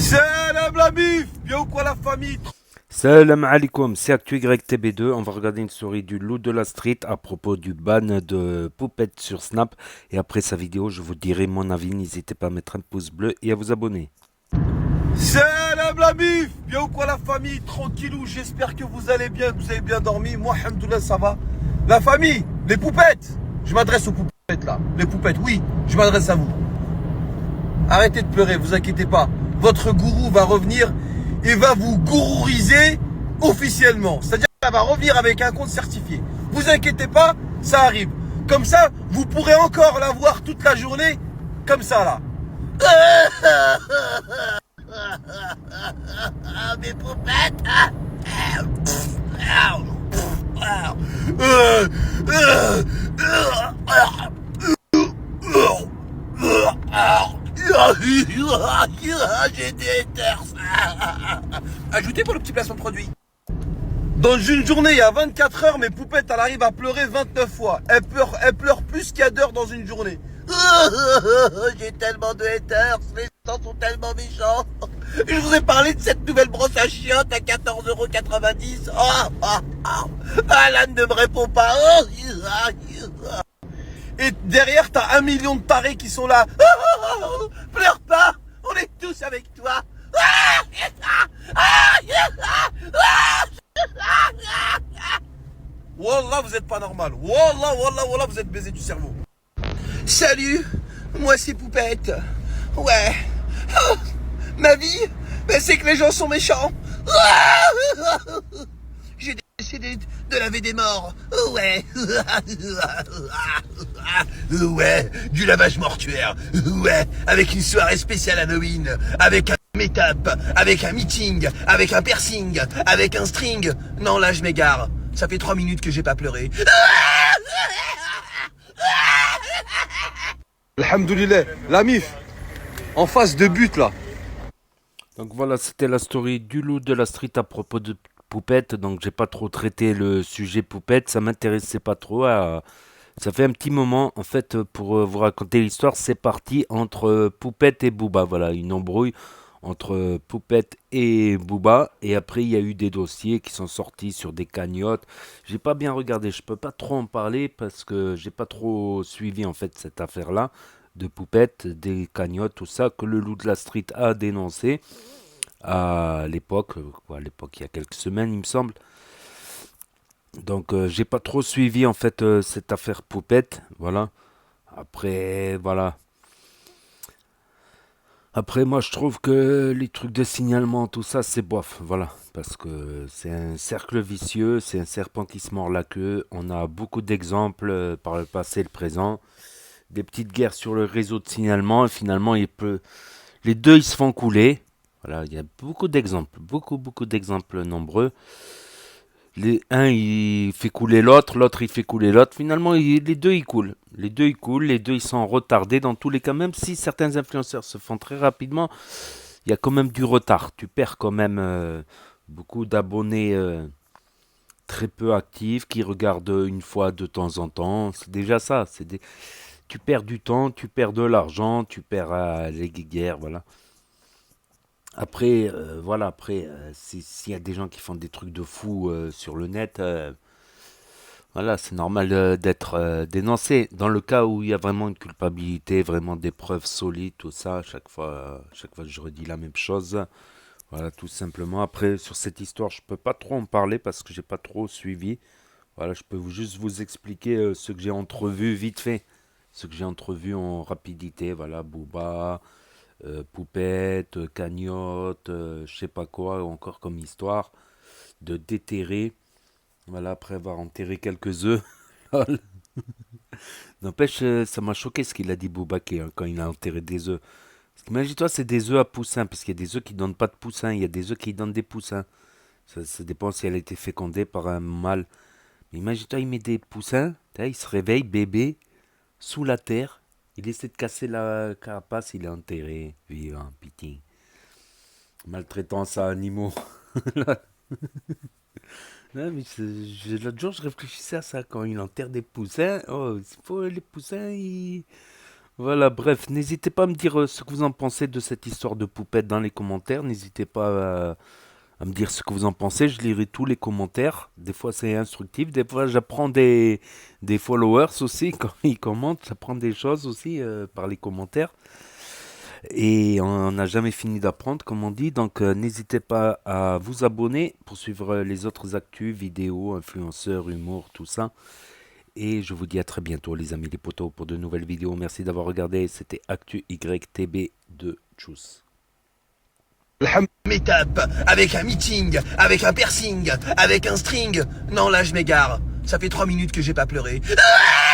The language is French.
Salam la bif. Bien ou quoi la famille? Salam alaikum, c'est ActuYTB2. On va regarder une story du loup de la street à propos du ban de Poupette sur Snap. Et après sa vidéo, je vous dirai mon avis. N'hésitez pas à mettre un pouce bleu et à vous abonner. Salam la bif. Bien ou quoi la famille? Tranquillou, j'espère que vous allez bien, que vous avez bien dormi. Moi, alhamdoulilah, ça va. La famille, les poupettes. Je m'adresse aux poupettes là. Les poupettes, oui, je m'adresse à vous. Arrêtez de pleurer, vous inquiétez pas. Votre gourou va revenir et va vous gourouriser officiellement. C'est-à-dire qu'elle va revenir avec un compte certifié. Vous inquiétez pas, ça arrive. Comme ça, vous pourrez encore la voir toute la journée, comme ça là. Mes poupettes. J'ai des terres. Ajoutez pour le petit placement de produit. Dans une journée, il y a 24 heures, mes poupettes, elle arrive à pleurer 29 fois. Elle pleure plus qu'il y a d'heures dans une journée. J'ai tellement de haters, les gens sont tellement méchants. Je vous ai parlé de cette nouvelle brosse à chiottes à 14,90 €. Alan ne me répond pas. Et derrière, t'as 1 million de tarés qui sont là. Pleure pas, on est tous avec toi. Wallah, vous êtes pas normal. Wallah, wallah, wallah, vous êtes baisé du cerveau. Salut, moi c'est Poupette. Ouais. Oh, ma vie, ben c'est que les gens sont méchants. J'ai décidé de laver des morts. Ouais. Ouais, du lavage mortuaire. Ouais, avec une soirée spéciale Halloween. Avec un make-up, avec un meeting, avec un piercing, avec un string. Non, là je m'égare. Ça fait 3 minutes que j'ai pas pleuré. Alhamdoulilah, la mif, en face de but là. Donc voilà, c'était la story du loup de la street à propos de Poupette. Donc j'ai pas trop traité le sujet Poupette. Ça m'intéressait pas trop. Ça fait un petit moment, en fait, pour vous raconter l'histoire, c'est parti entre Poupette et Booba. Voilà, une embrouille entre Poupette et Booba. Et après, il y a eu des dossiers qui sont sortis sur des cagnottes. J'ai pas bien regardé, je peux pas trop en parler parce que j'ai pas trop suivi en fait cette affaire-là de Poupette, des cagnottes, tout ça que le loup de la street a dénoncé à l'époque, il y a quelques semaines, il me semble. Donc j'ai pas trop suivi en fait cette affaire Poupette, voilà. Après voilà. Après moi je trouve que les trucs de signalement tout ça c'est bof, voilà, parce que c'est un cercle vicieux, c'est un serpent qui se mord la queue. On a beaucoup d'exemples par le passé et le présent, des petites guerres sur le réseau de signalement et finalement les deux ils se font couler. Voilà, il y a beaucoup d'exemples, beaucoup d'exemples nombreux. Un il fait couler l'autre, l'autre il fait couler l'autre. Finalement, les deux ils coulent. Les deux ils coulent, les deux ils sont retardés dans tous les cas. Même si certains influenceurs se font très rapidement, il y a quand même du retard. Tu perds quand même beaucoup d'abonnés très peu actifs qui regardent une fois de temps en temps. C'est déjà ça. Tu perds du temps, tu perds de l'argent, tu perds les guerres, voilà. Après, voilà, après, s'il y a des gens qui font des trucs de fou sur le net, voilà, c'est normal d'être dénoncé. Dans le cas où il y a vraiment une culpabilité, vraiment des preuves solides, tout ça, chaque fois je redis la même chose. Voilà, tout simplement. Après, sur cette histoire, je peux pas trop en parler parce que j'ai pas trop suivi. Voilà, je peux juste vous expliquer ce que j'ai entrevu vite fait. Ce que j'ai entrevu en rapidité, voilà, Booba, Poupette, Cagnotte, je sais pas quoi, encore comme histoire, de déterrer. Voilà, après avoir enterré quelques œufs. N'empêche, ça m'a choqué ce qu'il a dit Boubaké quand il a enterré des œufs. Imagine-toi, c'est des œufs à poussins, parce qu'il y a des œufs qui donnent pas de poussins, il y a des œufs qui donnent des poussins. Ça dépend si elle a été fécondée par un mâle. Mais imagine-toi, il met des poussins, il se réveille, bébé, sous la terre, il essaie de casser la carapace, il est enterré, vivant, pitié. Maltraitance à animaux. Non, mais l'autre jour, je réfléchissais à ça quand il enterre des poussins. Oh, les poussins, Voilà, bref, n'hésitez pas à me dire ce que vous en pensez de cette histoire de poupette dans les commentaires. N'hésitez pas à me dire ce que vous en pensez. Je lirai tous les commentaires. Des fois, c'est instructif. Des fois, j'apprends des followers aussi quand ils commentent. J'apprends des choses aussi par les commentaires. Et on n'a jamais fini d'apprendre, comme on dit. Donc, n'hésitez pas à vous abonner pour suivre les autres actus, vidéos, influenceurs, humour, tout ça. Et je vous dis à très bientôt, les amis, les potos, pour de nouvelles vidéos. Merci d'avoir regardé. C'était Actu YTB de Tchuss. M'étape, avec un meeting, avec un piercing, avec un string. Non, là je m'égare. Ça fait 3 minutes que j'ai pas pleuré. Ah